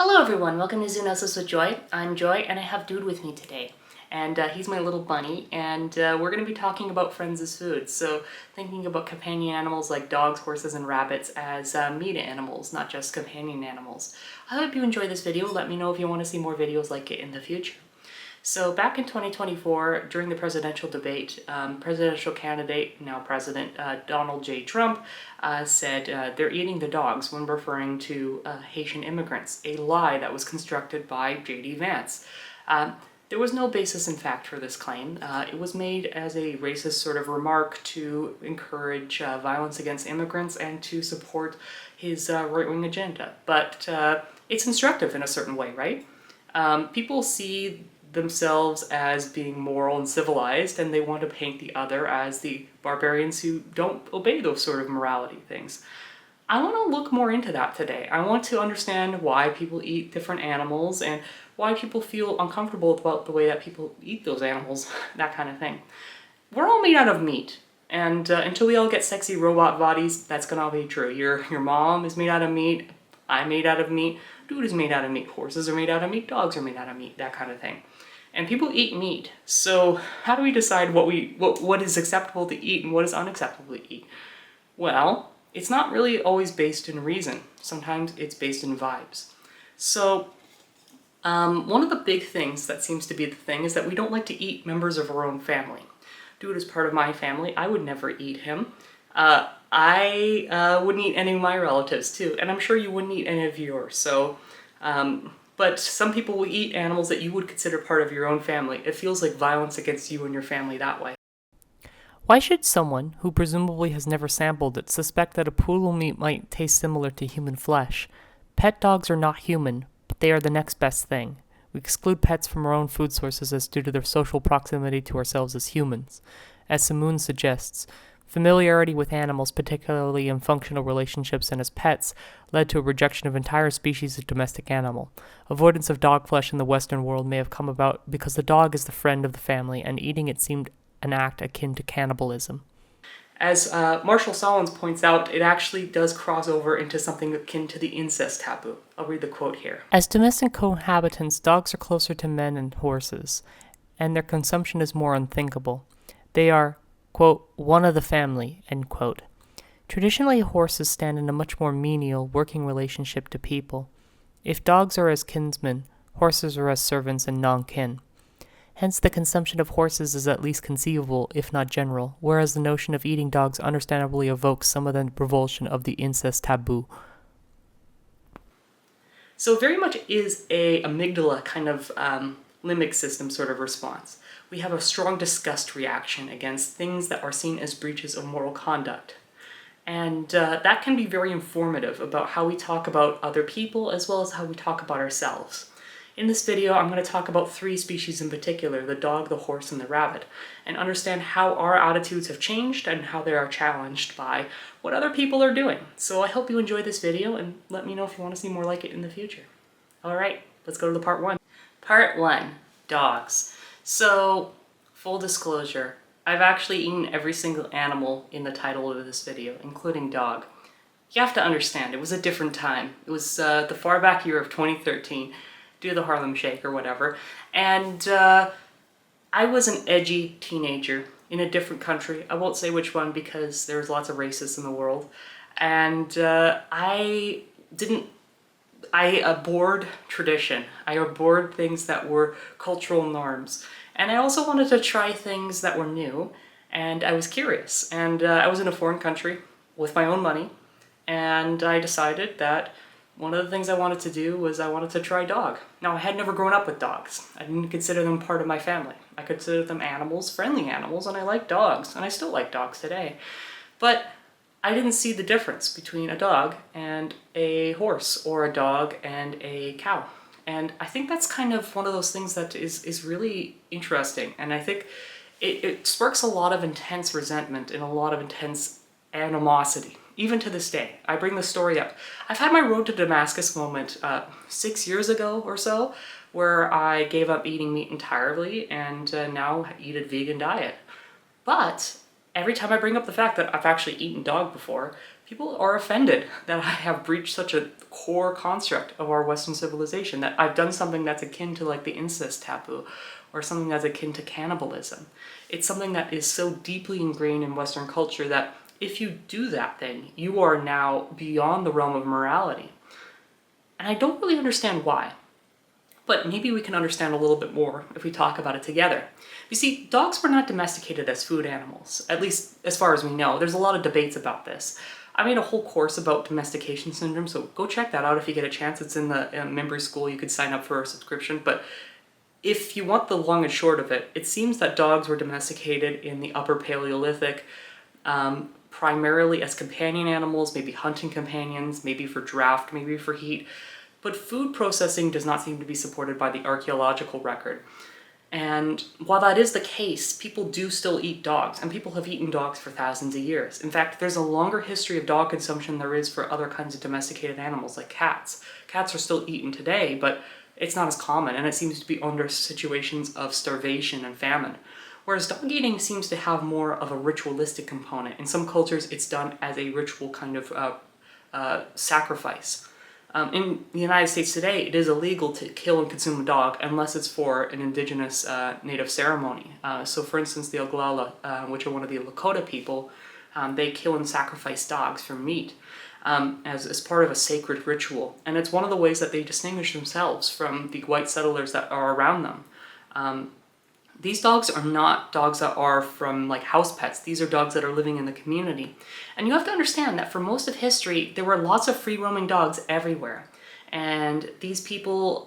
Hello everyone, welcome to Zoonosis with Joy. I'm Joy and I have Dude with me today. And he's my little bunny, and we're going to be talking about friends as food. So thinking about companion animals like dogs, horses, and rabbits as meat animals, not just companion animals. I hope you enjoy this video. Let me know if you want to see more videos like it in the future. So back in 2024, during the presidential debate, presidential candidate, now President Donald J. Trump, said they're eating the dogs when referring to Haitian immigrants, a lie that was constructed by J.D. Vance. There was no basis in fact for this claim. It was made as a racist sort of remark to encourage violence against immigrants and to support his right-wing agenda. But it's instructive in a certain way, right? People see themselves as being moral and civilized, and they want to paint the other as the barbarians who don't obey those sort of morality things. I want to look more into that today. I want to understand why people eat different animals and why people feel uncomfortable about the way that people eat those animals, that kind of thing. We're all made out of meat, and until we all get sexy robot bodies, that's gonna all be true. Your mom is made out of meat, I'm made out of meat, Dude is made out of meat, horses are made out of meat, dogs are made out of meat, that kind of thing. And people eat meat, so how do we decide what is acceptable to eat and what is unacceptable to eat? Well, it's not really always based in reason. Sometimes it's based in vibes. So one of the big things that seems to be the thing is that we don't like to eat members of our own family. Dude is part of my family. I would never eat him. I wouldn't eat any of my relatives too, and I'm sure you wouldn't eat any of yours. So, but some people will eat animals that you would consider part of your own family. It feels like violence against you and your family that way. Why should someone, who presumably has never sampled it, suspect that a poodle meat might taste similar to human flesh? Pet dogs are not human, but they are the next best thing. We exclude pets from our own food sources as due to their social proximity to ourselves as humans. As Simoon suggests, familiarity with animals, particularly in functional relationships and as pets, led to a rejection of entire species of domestic animal. Avoidance of dog flesh in the Western world may have come about because the dog is the friend of the family, and eating it seemed an act akin to cannibalism. As Marshall Solins points out, it actually does cross over into something akin to the incest taboo. I'll read the quote here. As domestic cohabitants, dogs are closer to men and horses, and their consumption is more unthinkable. They are, quote, one of the family, end quote. Traditionally, horses stand in a much more menial, working relationship to people. If dogs are as kinsmen, horses are as servants and non-kin. Hence, the consumption of horses is at least conceivable, if not general, whereas the notion of eating dogs understandably evokes some of the revulsion of the incest taboo. So very much is a amygdala kind of limbic system sort of response. We have a strong disgust reaction against things that are seen as breaches of moral conduct. And that can be very informative about how we talk about other people as well as how we talk about ourselves. In this video, I'm going to talk about 3 species in particular, the dog, the horse, and the rabbit, and understand how our attitudes have changed and how they are challenged by what other people are doing. So I hope you enjoyed this video, and let me know if you want to see more like it in the future. Alright, let's go to the part 1. Part 1, dogs. So, full disclosure, I've actually eaten every single animal in the title of this video, including dog. You have to understand, it was a different time. It was the far back year of 2013, due to the Harlem Shake or whatever, and I was an edgy teenager in a different country. I won't say which one because there's lots of racists in the world, and I abhorred tradition. I abhorred things that were cultural norms. And I also wanted to try things that were new, and I was curious. And I was in a foreign country with my own money, and I decided that one of the things I wanted to do was I wanted to try dog. Now, I had never grown up with dogs. I didn't consider them part of my family. I considered them animals, friendly animals, and I like dogs, and I still like dogs today. But I didn't see the difference between a dog and a horse, or a dog and a cow. And I think that's kind of one of those things that is really interesting. And I think it sparks a lot of intense resentment and a lot of intense animosity, even to this day. I bring the story up. I've had my road to Damascus moment 6 years ago or so, where I gave up eating meat entirely and now eat a vegan diet. But every time I bring up the fact that I've actually eaten dog before, People are offended that I have breached such a core construct of our Western civilization, that I've done something that's akin to like the incest taboo, or something that's akin to cannibalism. It's something that is so deeply ingrained in Western culture that if you do that thing, you are now beyond the realm of morality. And I don't really understand why. But maybe we can understand a little bit more if we talk about it together. You see, dogs were not domesticated as food animals, at least as far as we know. There's a lot of debates about this. I made a whole course about domestication syndrome, so go check that out if you get a chance. It's in the members school. You could sign up for a subscription. But if you want the long and short of it, it seems that dogs were domesticated in the Upper Paleolithic, primarily as companion animals, maybe hunting companions, maybe for draft, maybe for heat. But food processing does not seem to be supported by the archaeological record. And while that is the case, people do still eat dogs, and people have eaten dogs for thousands of years. In fact, there's a longer history of dog consumption than there is for other kinds of domesticated animals like cats. Cats are still eaten today, but it's not as common, and it seems to be under situations of starvation and famine. Whereas dog eating seems to have more of a ritualistic component. In some cultures, it's done as a ritual kind of sacrifice. In the United States today, it is illegal to kill and consume a dog unless it's for an indigenous native ceremony. So for instance, the Oglala, which are one of the Lakota people, they kill and sacrifice dogs for meat as part of a sacred ritual. And it's one of the ways that they distinguish themselves from the white settlers that are around them. These dogs are not dogs that are from like house pets. These are dogs that are living in the community. And you have to understand that for most of history, there were lots of free-roaming dogs everywhere. And these people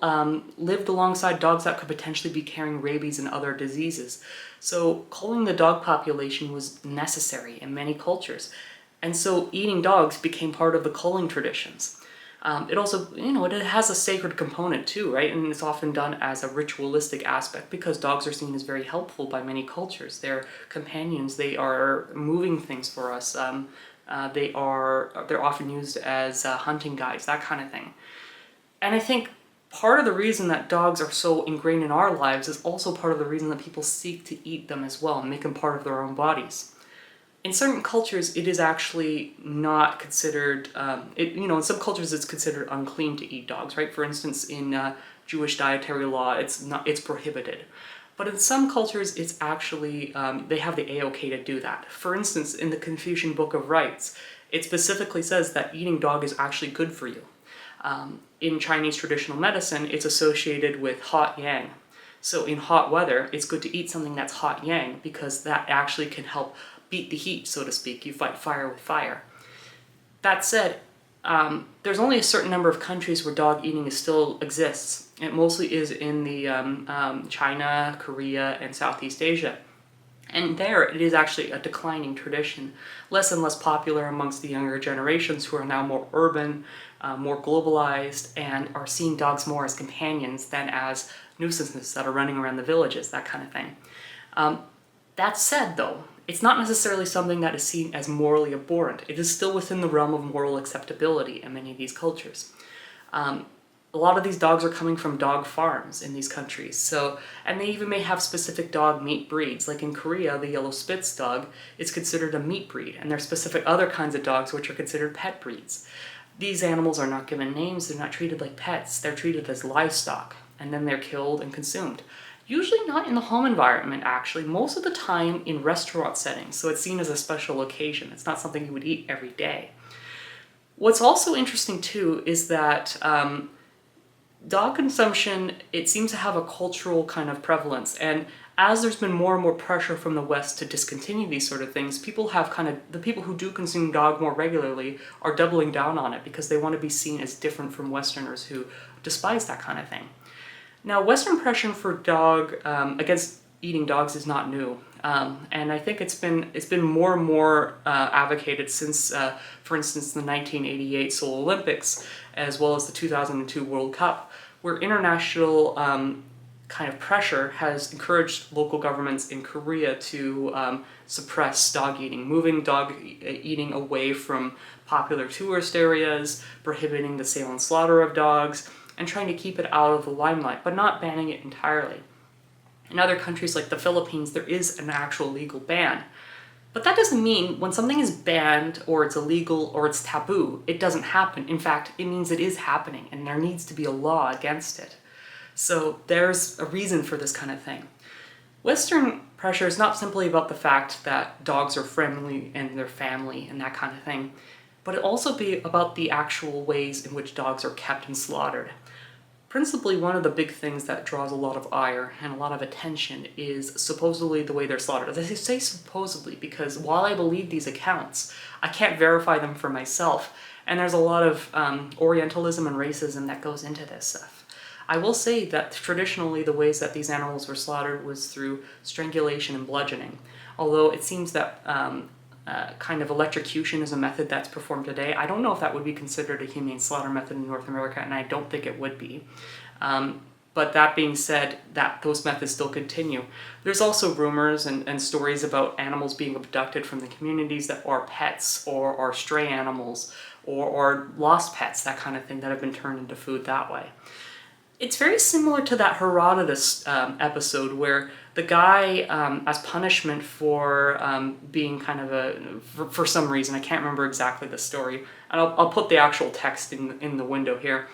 lived alongside dogs that could potentially be carrying rabies and other diseases. So culling the dog population was necessary in many cultures. And so eating dogs became part of the culling traditions. It also, it has a sacred component too, right? And it's often done as a ritualistic aspect because dogs are seen as very helpful by many cultures. They're companions. They are moving things for us. They're often used as hunting guides, that kind of thing. And I think part of the reason that dogs are so ingrained in our lives is also part of the reason that people seek to eat them as well and make them part of their own bodies. In certain cultures, it is actually not considered, in some cultures it's considered unclean to eat dogs, right? For instance, in Jewish dietary law, it's prohibited. But in some cultures, it's actually, they have the A-OK to do that. For instance, in the Confucian Book of Rites, it specifically says that eating dog is actually good for you. In Chinese traditional medicine, it's associated with hot yang. So in hot weather, it's good to eat something that's hot yang because that actually can help beat the heat, so to speak. You fight fire with fire. That said, there's only a certain number of countries where dog eating still exists. It mostly is in the China, Korea, and Southeast Asia. And there, it is actually a declining tradition, less and less popular amongst the younger generations who are now more urban, more globalized, and are seeing dogs more as companions than as nuisances that are running around the villages, that kind of thing. That said, though, it's not necessarily something that is seen as morally abhorrent. It is still within the realm of moral acceptability in many of these cultures. A lot of these dogs are coming from dog farms in these countries. And they even may have specific dog meat breeds. Like in Korea, the yellow Spitz dog is considered a meat breed, and there are specific other kinds of dogs which are considered pet breeds. These animals are not given names, they're not treated like pets, they're treated as livestock, and then they're killed and consumed. Usually not in the home environment, actually. Most of the time in restaurant settings, so it's seen as a special occasion. It's not something you would eat every day. What's also interesting, too, is that dog consumption, it seems to have a cultural kind of prevalence. And as there's been more and more pressure from the West to discontinue these sort of things, the people who do consume dog more regularly are doubling down on it because they want to be seen as different from Westerners who despise that kind of thing. Now, Western pressure for against eating dogs is not new, and I think it's been more and more advocated since, for instance, the 1988 Seoul Olympics, as well as the 2002 World Cup, where international kind of pressure has encouraged local governments in Korea to suppress dog eating, moving dog eating away from popular tourist areas, prohibiting the sale and slaughter of dogs, and trying to keep it out of the limelight, but not banning it entirely. In other countries like the Philippines, there is an actual legal ban. But that doesn't mean when something is banned or it's illegal or it's taboo, it doesn't happen. In fact, it means it is happening and there needs to be a law against it. So there's a reason for this kind of thing. Western pressure is not simply about the fact that dogs are friendly and their family and that kind of thing, but it also be about the actual ways in which dogs are kept and slaughtered. Principally, one of the big things that draws a lot of ire and a lot of attention is supposedly the way they're slaughtered. I say supposedly because while I believe these accounts, I can't verify them for myself, and there's a lot of Orientalism and racism that goes into this stuff. I will say that traditionally the ways that these animals were slaughtered was through strangulation and bludgeoning, although it seems that kind of electrocution is a method that's performed today. I don't know if that would be considered a humane slaughter method in North America, and I don't think it would be. But that being said, those methods still continue. There's also rumors and stories about animals being abducted from the communities that are pets or are stray animals or lost pets, that kind of thing, that have been turned into food that way. It's very similar to that Herodotus episode where the guy, as punishment for being kind of for some reason, I can't remember exactly the story, and I'll put the actual text in the window here.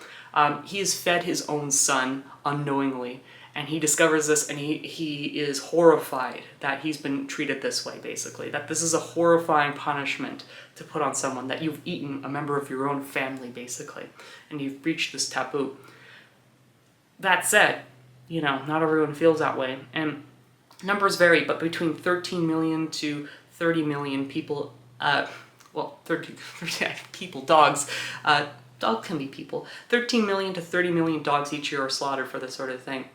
He has fed his own son unknowingly, and he discovers this, and he is horrified that he's been treated this way, basically. That this is a horrifying punishment to put on someone, that you've eaten a member of your own family, basically, and you've breached this taboo. That said, not everyone feels that way, and numbers vary, but between 13 million to 30 million people, 30 people, dogs, dogs can be people, 13 million to 30 million dogs each year are slaughtered for this sort of thing.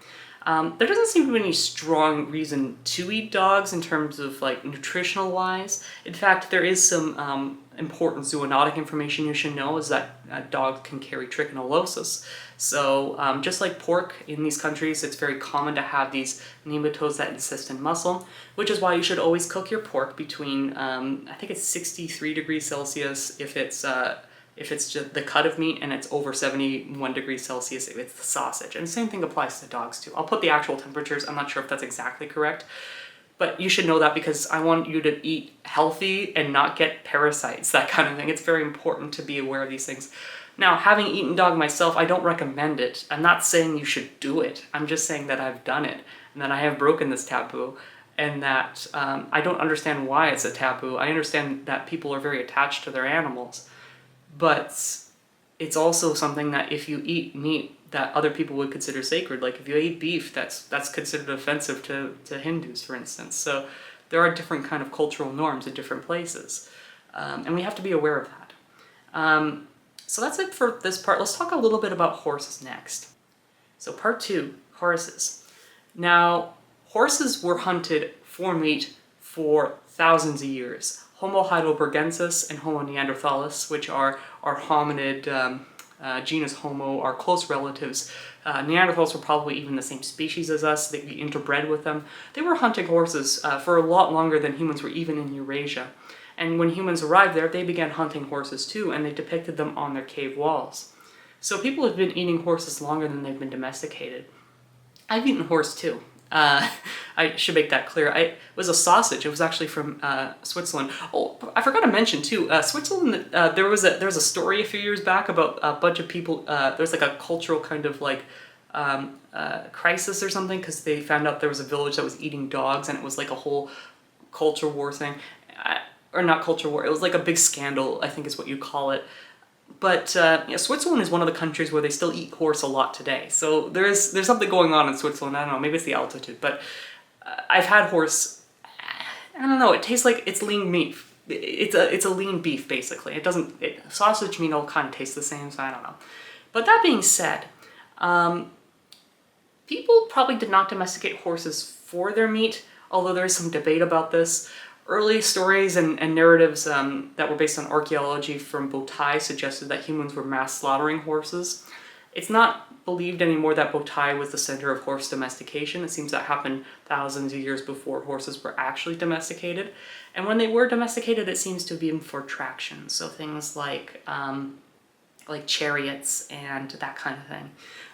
There doesn't seem to be any strong reason to eat dogs in terms of nutritional wise. In fact, there is some important zoonotic information you should know, is that dogs can carry trichinellosis. So just like pork in these countries, it's very common to have these nematodes that insist in muscle, which is why you should always cook your pork between, I think it's 63 degrees Celsius if it's just the cut of meat, and it's over 71 degrees Celsius if it's the sausage. And the same thing applies to dogs too. I'll put the actual temperatures. I'm not sure if that's exactly correct, but you should know that because I want you to eat healthy and not get parasites, that kind of thing. It's very important to be aware of these things. Now, having eaten dog myself, I don't recommend it. I'm not saying you should do it. I'm just saying that I've done it and that I have broken this taboo, and that I don't understand why it's a taboo. I understand that people are very attached to their animals, but it's also something that if you eat meat that other people would consider sacred, like if you eat beef, that's considered offensive to Hindus, for instance. So there are different kind of cultural norms in different places, and we have to be aware of that. So that's it for this part. Let's talk a little bit about horses next. So part 2, horses. Now, horses were hunted for meat for thousands of years. Homo heidelbergensis and Homo neanderthalis, which are our hominid genus Homo, are close relatives. Neanderthals were probably even the same species as us. They interbred with them. They were hunting horses for a lot longer than humans were even in Eurasia. And when humans arrived there, they began hunting horses too, and they depicted them on their cave walls. So people have been eating horses longer than they've been domesticated. I've eaten horse too. I should make that clear. It was a sausage. It was actually from Switzerland. Oh, I forgot to mention too, Switzerland, there was a story a few years back about a bunch of people, there's like a cultural kind of crisis or something, because they found out there was a village that was eating dogs, and it was like a whole culture war thing. Or not culture war, it was like a big scandal, I think is what you call it. But Switzerland is one of the countries where they still eat horse a lot today. So there's something going on in Switzerland. I don't know, maybe it's the altitude, but I've had horse. I don't know, it tastes like it's lean meat. It's a lean beef, basically. It doesn't, sausage meat all kind of tastes the same, so I don't know. But that being said, people probably did not domesticate horses for their meat, although there is some debate about this. Early stories and narratives that were based on archaeology from Botai suggested that humans were mass slaughtering horses. It's not believed anymore that Botai was the center of horse domestication. It seems that happened thousands of years before horses were actually domesticated. And when they were domesticated, it seems to have been for traction. So things like chariots and that kind of thing.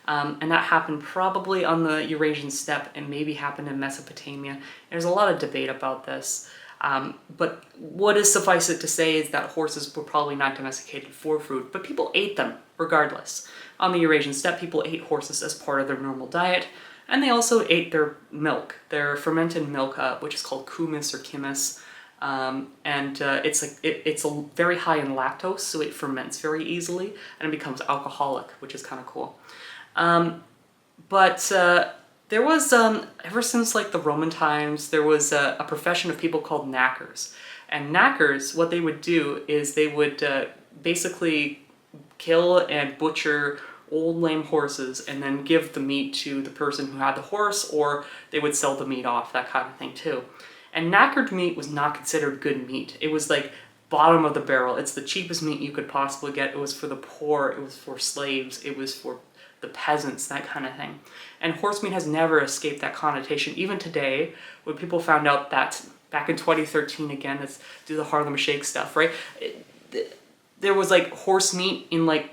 And that happened probably on the Eurasian steppe and maybe happened in Mesopotamia. There's a lot of debate about this. But what is suffice it to say is that horses were probably not domesticated for food, but people ate them regardless. On the Eurasian steppe, people ate horses as part of their normal diet, and they also ate their milk, their fermented milk, which is called kumis or kimis. It's very high in lactose, so it ferments very easily, and it becomes alcoholic, which is kind of cool. There was, ever since like the Roman times, there was a profession of people called knackers. And knackers, what they would do is they would basically kill and butcher old lame horses and then give the meat to the person who had the horse, or they would sell the meat off, that kind of thing too. And knackered meat was not considered good meat. It was like bottom of the barrel. It's the cheapest meat you could possibly get. It was for the poor, it was for slaves, it was for the peasants, that kind of thing. And horse meat has never escaped that connotation. Even today, when people found out that back in 2013, again, let's do the Harlem Shake stuff, right? There was like horse meat in like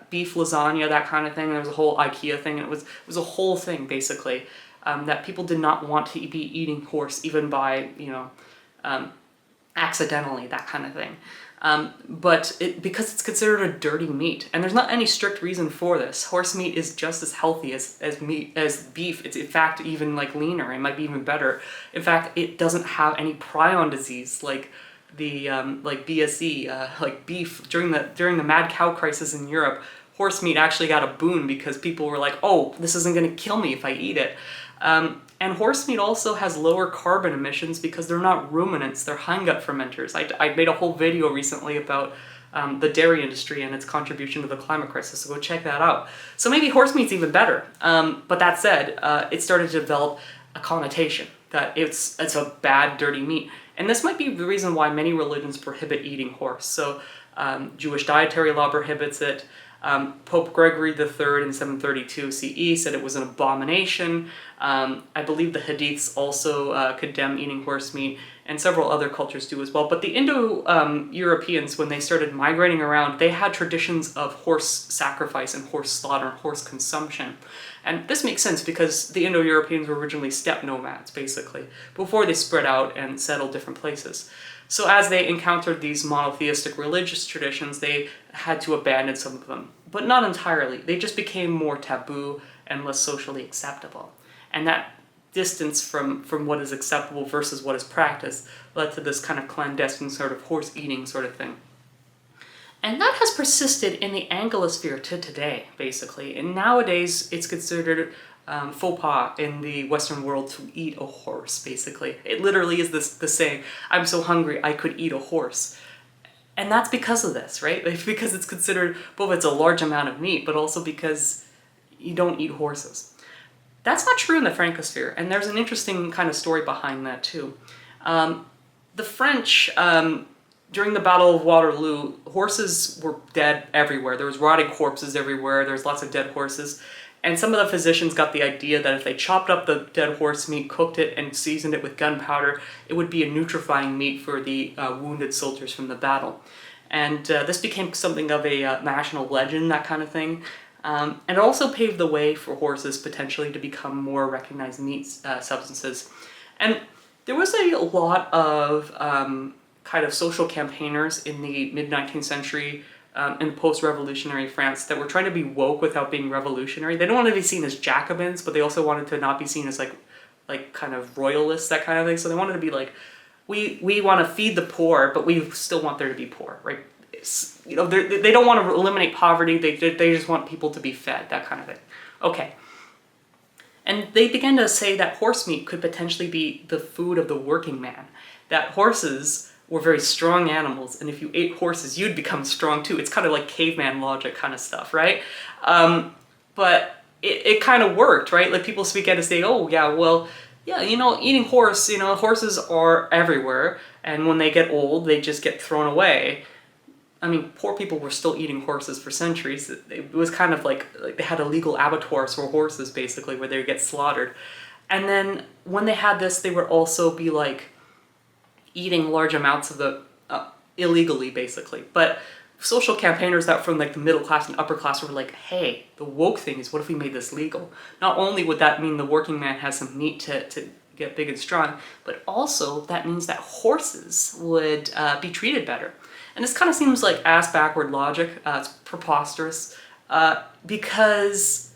beef lasagna, that kind of thing. There was a whole IKEA thing, and it was a whole thing basically, that people did not want to be eating horse, even by, accidentally, that kind of thing. Because it's considered a dirty meat, and there's not any strict reason for this. Horse meat is just as healthy as beef. It's in fact even like leaner. It might be even better. In fact, it doesn't have any prion disease like the like BSE, like beef. During the mad cow crisis in Europe, horse meat actually got a boon because people were like, oh, this isn't going to kill me if I eat it. And horse meat also has lower carbon emissions because they're not ruminants, they're hindgut fermenters. I made a whole video recently about the dairy industry and its contribution to the climate crisis, so go check that out. So maybe horse meat's even better. But that said, it started to develop a connotation that it's a bad, dirty meat. And this might be the reason why many religions prohibit eating horse. So Jewish dietary law prohibits it. Pope Gregory III in 732 CE said it was an abomination. I believe the Hadiths also condemn eating horse meat, and several other cultures do as well. But the Indo-Europeans, when they started migrating around, they had traditions of horse sacrifice and horse slaughter and horse consumption. And this makes sense because the Indo-Europeans were originally steppe nomads, basically, before they spread out and settled different places. So as they encountered these monotheistic religious traditions, they had to abandon some of them, but not entirely. They just became more taboo and less socially acceptable. And that distance from what is acceptable versus what is practiced led to this kind of clandestine sort of horse eating sort of thing. And that has persisted in the Anglosphere to today, basically. And nowadays, it's considered faux pas in the Western world to eat a horse, basically. It literally is the saying, I'm so hungry I could eat a horse. And that's because of this, right? It's because it's considered, both it's a large amount of meat, but also because you don't eat horses. That's not true in the Francosphere, and there's an interesting kind of story behind that too. The French, during the Battle of Waterloo, horses were dead everywhere. There was rotting corpses everywhere, there was lots of dead horses. And some of the physicians got the idea that if they chopped up the dead horse meat, cooked it, and seasoned it with gunpowder, it would be a nutrifying meat for the wounded soldiers from the battle. And this became something of a national legend, that kind of thing. And it also paved the way for horses potentially to become more recognized meat substances. And there was a lot of kind of social campaigners in the mid-19th century in post-revolutionary France that were trying to be woke without being revolutionary. They don't want to be seen as Jacobins, but they also wanted to not be seen as like kind of royalists, that kind of thing. So they wanted to be like, we want to feed the poor, but we still want there to be poor, right? They don't want to eliminate poverty. They just want people to be fed, that kind of thing. Okay. And they began to say that horse meat could potentially be the food of the working man. That horses were very strong animals, and if you ate horses, you'd become strong too. It's kind of like caveman logic kind of stuff, right? But it kind of worked, right? Like people began to say, oh yeah, well, yeah, eating horses are everywhere, and when they get old, they just get thrown away. I mean, poor people were still eating horses for centuries. It was kind of like they had illegal abattoirs for horses, basically, where they would get slaughtered. And then when they had this, they would also be like eating large amounts of the illegally, basically. But social campaigners that from like the middle class and upper class were like, hey, the woke thing is, what if we made this legal? Not only would that mean the working man has some meat to get big and strong, but also that means that horses would be treated better. And this kind of seems like ass-backward logic. It's preposterous because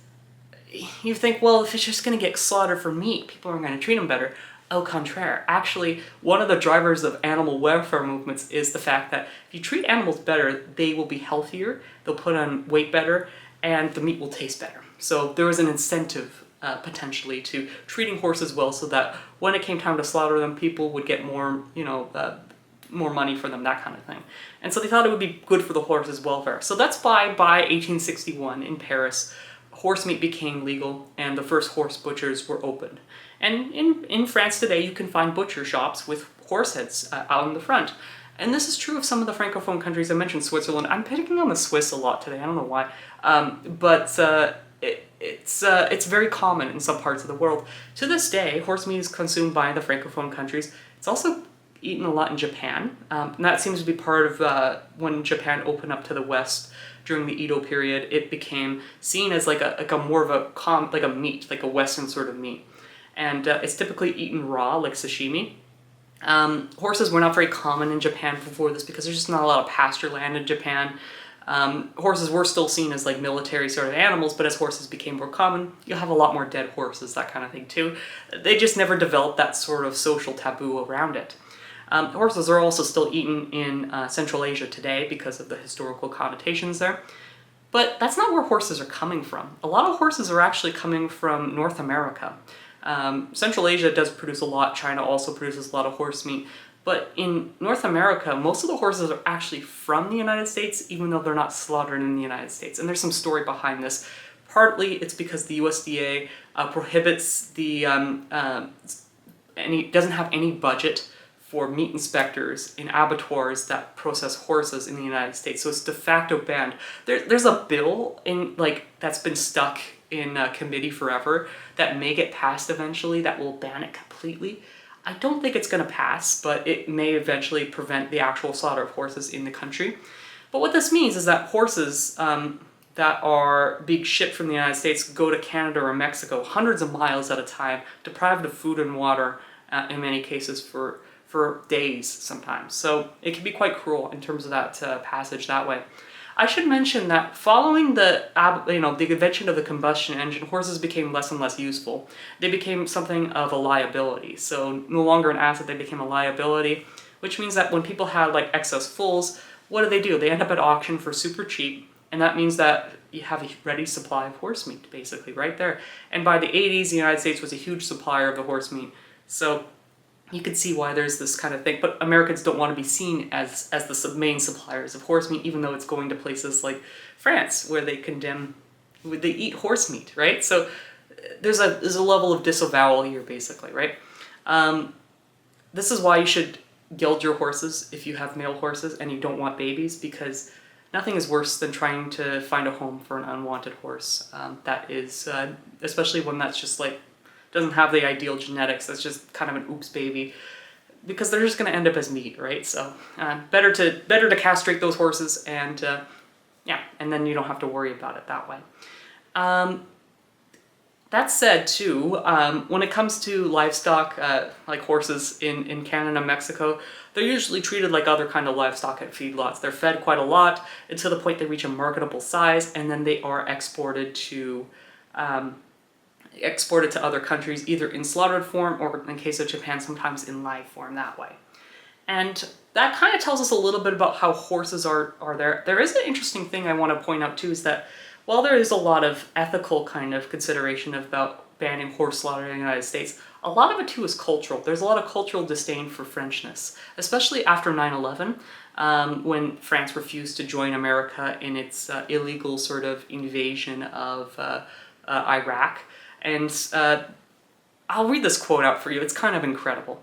you think, well, if it's just going to get slaughtered for meat, people are going to treat them better. Au contraire. Actually, one of the drivers of animal welfare movements is the fact that if you treat animals better, they will be healthier, they'll put on weight better, and the meat will taste better. So there was an incentive potentially to treating horses well, so that when it came time to slaughter them, people would get more, more money for them, that kind of thing. And so they thought it would be good for the horses' welfare. So that's why by 1861 in Paris, horse meat became legal and the first horse butchers were opened. And in France today, you can find butcher shops with horse heads out in the front. And this is true of some of the Francophone countries. I mentioned Switzerland. I'm picking on the Swiss a lot today. I don't know why. It's very common in some parts of the world. To this day, horse meat is consumed by the Francophone countries. It's also eaten a lot in Japan. And that seems to be part of when Japan opened up to the West during the Edo period. It became seen as like a more of a meat, like a Western sort of meat. And it's typically eaten raw, like sashimi. Horses were not very common in Japan before this because there's just not a lot of pasture land in Japan. Horses were still seen as like military sort of animals, but as horses became more common, you'll have a lot more dead horses, that kind of thing too. They just never developed that sort of social taboo around it. Horses are also still eaten in Central Asia today because of the historical connotations there. But that's not where horses are coming from. A lot of horses are actually coming from North America. Central Asia does produce a lot. China also produces a lot of horse meat. But in North America, most of the horses are actually from the United States, even though they're not slaughtered in the United States. And there's some story behind this. Partly it's because the USDA prohibits doesn't have any budget for meat inspectors in abattoirs that process horses in the United States. So it's de facto banned. There's a bill that's been stuck in committee forever that may get passed eventually that will ban it completely. I don't think it's going to pass, but it may eventually prevent the actual slaughter of horses in the country. But what this means is that horses that are being shipped from the United States go to Canada or Mexico hundreds of miles at a time, deprived of food and water in many cases for days sometimes. So it can be quite cruel in terms of that passage that way. I should mention that following the invention of the combustion engine, horses became less and less useful. They became something of a liability. So no longer an asset, they became a liability, which means that when people had like excess foals, what do? They end up at auction for super cheap, and that means that you have a ready supply of horse meat, basically, right there. And by the 80s, the United States was a huge supplier of the horse meat. So you can see why there's this kind of thing, but Americans don't want to be seen as the main suppliers of horse meat, even though it's going to places like France where they eat horse meat, right? So there's a level of disavowal here, basically, right? This is why you should gild your horses if you have male horses and you don't want babies, because nothing is worse than trying to find a home for an unwanted horse. That is, especially one that's just like doesn't have the ideal genetics, that's just kind of an oops baby, because they're just going to end up as meat, right? So better to castrate those horses, and and then you don't have to worry about it that way. That said, too, when it comes to livestock, like horses in Canada and Mexico, they're usually treated like other kind of livestock at feedlots. They're fed quite a lot until the point they reach a marketable size, and then they are exported to other countries, either in slaughtered form or, in case of Japan, sometimes in live form that way. And that kind of tells us a little bit about how horses are there. There is an interesting thing I want to point out too, is that while there is a lot of ethical kind of consideration about banning horse slaughter in the United States, a lot of it too is cultural. There's a lot of cultural disdain for Frenchness, especially after 9/11, when France refused to join America in its illegal sort of invasion of Iraq. And I'll read this quote out for you. It's kind of incredible.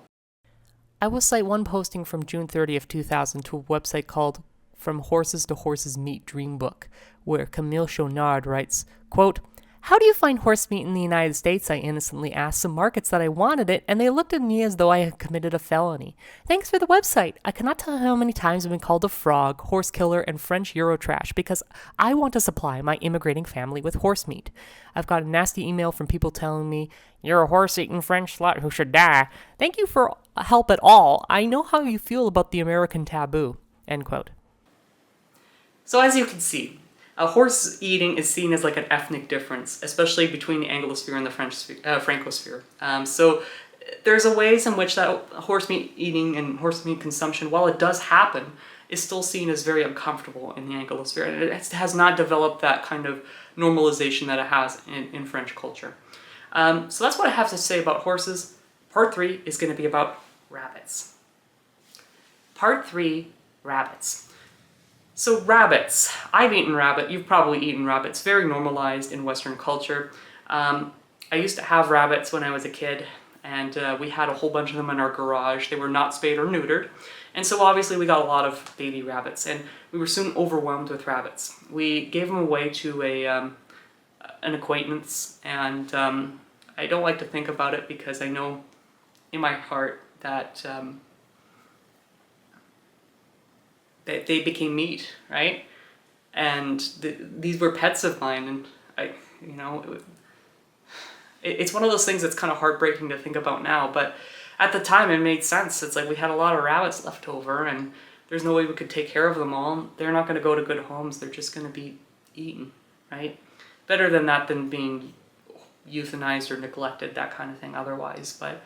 I will cite one posting from June 30th, 2000 to a website called From Horses to Horses Meat Dream Book, where Camille Chonard writes, quote, How do you find horse meat in the United States? I innocently asked some markets that I wanted it, and they looked at me as though I had committed a felony. Thanks for the website. I cannot tell how many times I've been called a frog, horse killer, and French Eurotrash because I want to supply my immigrating family with horse meat. I've got a nasty email from people telling me, "You're a horse-eating French slut who should die. Thank you for help at all. I know how you feel about the American taboo." End quote. So as you can see, horse eating is seen as like an ethnic difference, especially between the Anglosphere and the Francosphere. So there's a ways in which that horse meat eating and horse meat consumption, while it does happen, is still seen as very uncomfortable in the Anglosphere. And it has not developed that kind of normalization that it has in French culture. So that's what I have to say about horses. Part 3 is going to be about rabbits. Part 3, rabbits. So rabbits. I've eaten rabbit. You've probably eaten rabbits. Very normalized in Western culture. I used to have rabbits when I was a kid, and we had a whole bunch of them in our garage. They were not spayed or neutered. And so obviously we got a lot of baby rabbits, and we were soon overwhelmed with rabbits. We gave them away to an acquaintance, and I don't like to think about it because I know in my heart that they became meat, right? And these were pets of mine, and it's one of those things that's kind of heartbreaking to think about now, but at the time it made sense. It's like we had a lot of rabbits left over, and there's no way we could take care of them all. They're not going to go to good homes. They're just going to be eaten, right? Better than that than being euthanized or neglected, that kind of thing otherwise. But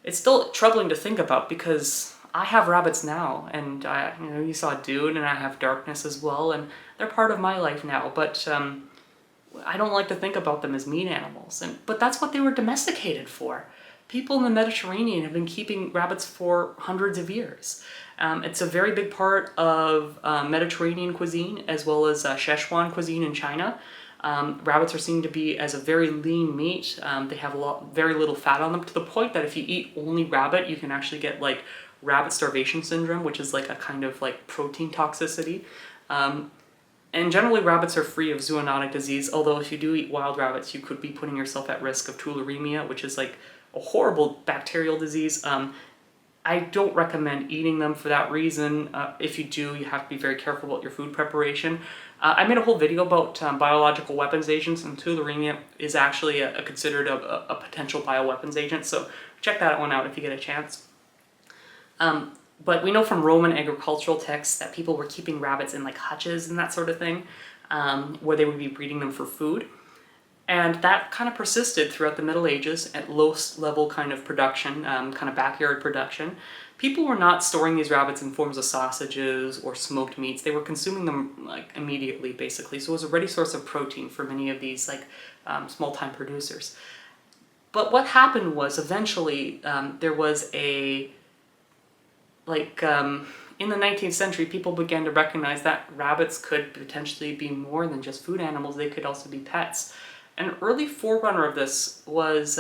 it's still troubling to think about because I have rabbits now, and you saw Dune, and I have Darkness as well, and they're part of my life now, but I don't like to think about them as meat animals, but that's what they were domesticated for. People in the Mediterranean have been keeping rabbits for hundreds of years. It's a very big part of Mediterranean cuisine as well as Szechuan cuisine in China. Rabbits are seen to be as a very lean meat. They have very little fat on them, to the point that if you eat only rabbit, you can actually get like rabbit starvation syndrome, which is like a kind of like protein toxicity. And generally rabbits are free of zoonotic disease, although if you do eat wild rabbits, you could be putting yourself at risk of tularemia, which is like a horrible bacterial disease. I don't recommend eating them for that reason. If you do, you have to be very careful about your food preparation. I made a whole video about biological weapons agents, and tularemia is actually considered a potential bioweapons agent, so check that one out if you get a chance. But we know from Roman agricultural texts that people were keeping rabbits in like hutches and that sort of thing, where they would be breeding them for food. And that kind of persisted throughout the Middle Ages at low level kind of production, kind of backyard production. People were not storing these rabbits in forms of sausages or smoked meats. They were consuming them like immediately, basically. So it was a ready source of protein for many of these like small-time producers. But what happened was eventually there was a in the 19th century, people began to recognize that rabbits could potentially be more than just food animals. They could also be pets. An early forerunner of this was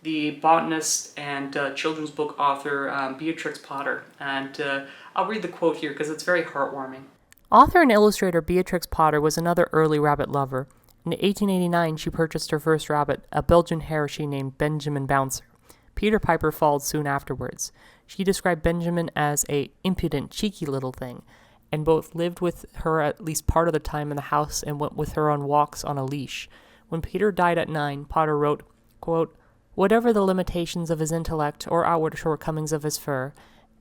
the botanist and children's book author Beatrix Potter. And I'll read the quote here because it's very heartwarming. Author and illustrator Beatrix Potter was another early rabbit lover. In 1889, she purchased her first rabbit, a Belgian hare she named Benjamin Bouncer. Peter Piper followed soon afterwards. She described Benjamin as a impudent, cheeky little thing, and both lived with her at least part of the time in the house and went with her on walks on a leash. When Peter died at 9, Potter wrote, quote, "Whatever the limitations of his intellect or outward shortcomings of his fur,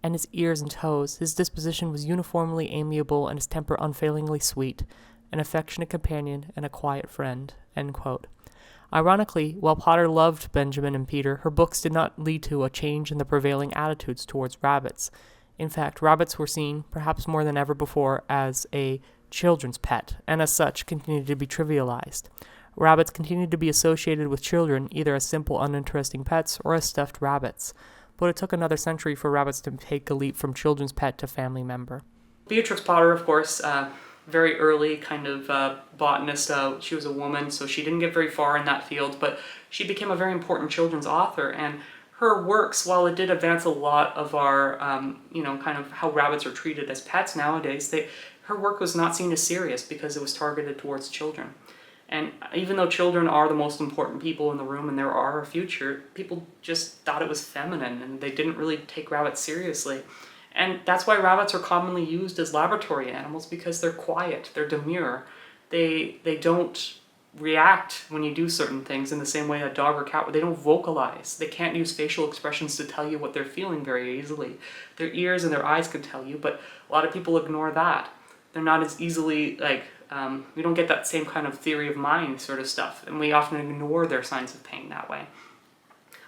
and his ears and toes, his disposition was uniformly amiable and his temper unfailingly sweet, an affectionate companion and a quiet friend." End quote. Ironically, while Potter loved Benjamin and Peter, her books did not lead to a change in the prevailing attitudes towards rabbits. In fact, rabbits were seen, perhaps more than ever before, as a children's pet, and as such continued to be trivialized. Rabbits continued to be associated with children, either as simple, uninteresting pets or as stuffed rabbits. But it took another century for rabbits to take a leap from children's pet to family member. Beatrix Potter, of course, very early kind of botanist. She was a woman, so she didn't get very far in that field, but she became a very important children's author, and her works, while it did advance a lot of our, kind of how rabbits are treated as pets nowadays, her work was not seen as serious because it was targeted towards children. And even though children are the most important people in the room and there are a future, people just thought it was feminine and they didn't really take rabbits seriously. And that's why rabbits are commonly used as laboratory animals, because they're quiet, they're demure. They don't react when you do certain things in the same way a dog or cat would. They don't vocalize. They can't use facial expressions to tell you what they're feeling very easily. Their ears and their eyes can tell you, but a lot of people ignore that. They're not as easily, we don't get that same kind of theory of mind sort of stuff, and we often ignore their signs of pain that way.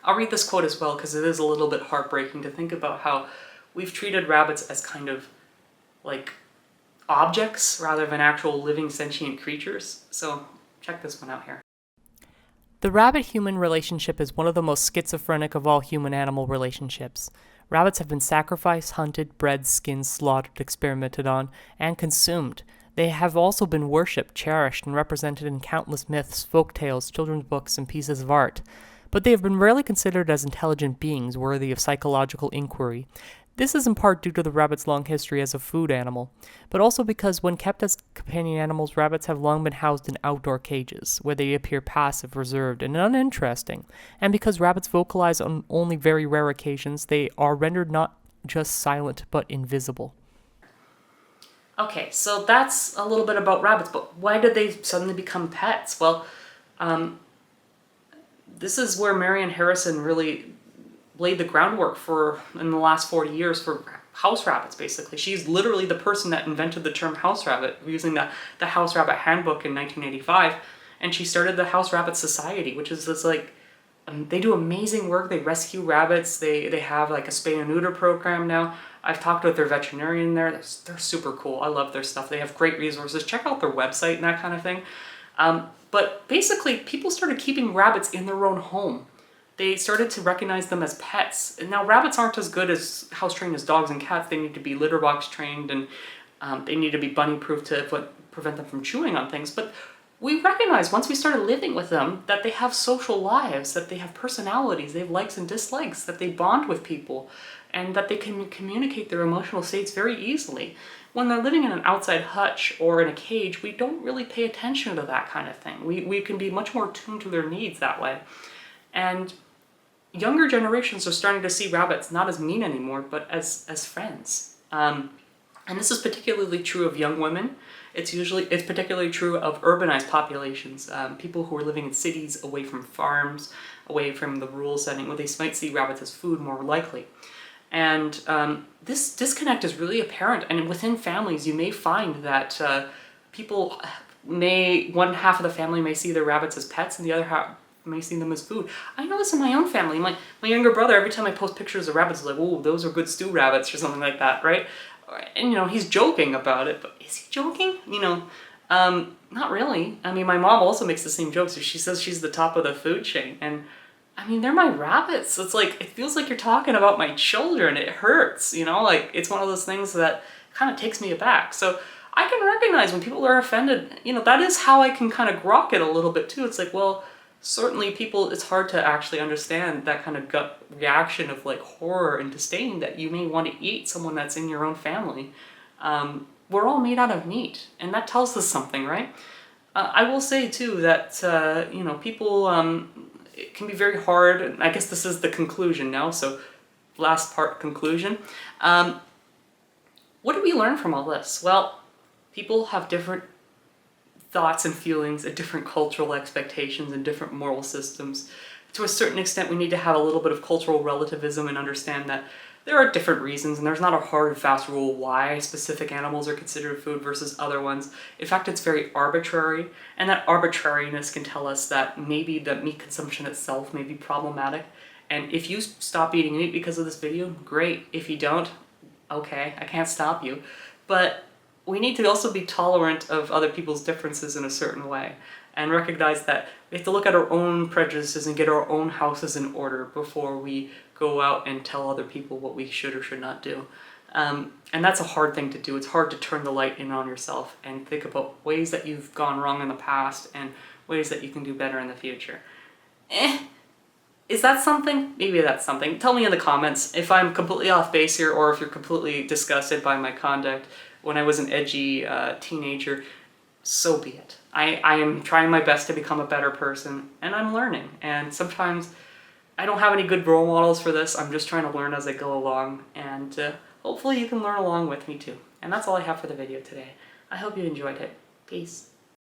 I'll read this quote as well, because it is a little bit heartbreaking to think about how we've treated rabbits as kind of like objects rather than actual living sentient creatures. So check this one out here. The rabbit-human relationship is one of the most schizophrenic of all human-animal relationships. Rabbits have been sacrificed, hunted, bred, skinned, slaughtered, experimented on, and consumed. They have also been worshipped, cherished, and represented in countless myths, folk tales, children's books, and pieces of art. But they have been rarely considered as intelligent beings worthy of psychological inquiry. This is in part due to the rabbit's long history as a food animal, but also because when kept as companion animals, rabbits have long been housed in outdoor cages, where they appear passive, reserved, and uninteresting. And because rabbits vocalize on only very rare occasions, they are rendered not just silent, but invisible. Okay, so that's a little bit about rabbits, but why did they suddenly become pets? Well, this is where Marian Harrison really laid the groundwork for, in the last 40 years, for house rabbits, basically. She's literally the person that invented the term house rabbit, using the House Rabbit Handbook in 1985, and she started the House Rabbit Society, which is this, they do amazing work. They rescue rabbits. They have, a spay and neuter program now. I've talked with their veterinarian there. They're super cool. I love their stuff. They have great resources. Check out their website and that kind of thing. But basically, people started keeping rabbits in their own home. They started to recognize them as pets. And now rabbits aren't as good as house trained as dogs and cats. They need to be litter box trained, and they need to be bunny proof to prevent them from chewing on things. But we recognized once we started living with them that they have social lives, that they have personalities, they have likes and dislikes, that they bond with people, and that they can communicate their emotional states very easily. When they're living in an outside hutch or in a cage, we don't really pay attention to that kind of thing. We can be much more tuned to their needs that way. And younger generations are starting to see rabbits not as mean anymore, but as friends. And this is particularly true of young women. It's particularly true of urbanized populations, people who are living in cities, away from farms, away from the rural setting, where they might see rabbits as food more likely. And this disconnect is really apparent, and within families you may find that one half of the family may see their rabbits as pets and the other half may see them as food. I know this in my own family. My younger brother, every time I post pictures of rabbits, is like, "Oh, those are good stew rabbits," or something like that, right? And he's joking about it, but is he joking? Not really. I mean, my mom also makes the same jokes. She says she's the top of the food chain, and I mean, they're my rabbits. It's like, it feels like you're talking about my children. It hurts, it's one of those things that kind of takes me aback. So I can recognize when people are offended, that is how I can kind of grok it a little bit too. It's like, well, certainly it's hard to actually understand that kind of gut reaction of horror and disdain that you may want to eat someone that's in your own family. We're all made out of meat, and that tells us something, right? I will say too that, people, it can be very hard, and I guess this is the conclusion now, so last part, conclusion. What do we learn from all this? Well, people have different thoughts and feelings and different cultural expectations and different moral systems. To a certain extent, we need to have a little bit of cultural relativism and understand that there are different reasons, and there's not a hard and fast rule why specific animals are considered food versus other ones. In fact, it's very arbitrary, and that arbitrariness can tell us that maybe the meat consumption itself may be problematic. And if you stop eating meat because of this video, great. If you don't, okay, I can't stop you. But we need to also be tolerant of other people's differences in a certain way, and recognize that we have to look at our own prejudices and get our own houses in order before we go out and tell other people what we should or should not do. And that's a hard thing to do. It's hard to turn the light in on yourself and think about ways that you've gone wrong in the past and ways that you can do better in the future. Is that something? Maybe that's something. Tell me in the comments if I'm completely off base here, or if you're completely disgusted by my conduct when I was an edgy teenager. So be it. I am trying my best to become a better person, and I'm learning. And sometimes I don't have any good role models for this. I'm just trying to learn as I go along, and hopefully you can learn along with me too. And that's all I have for the video today. I hope you enjoyed it. Peace.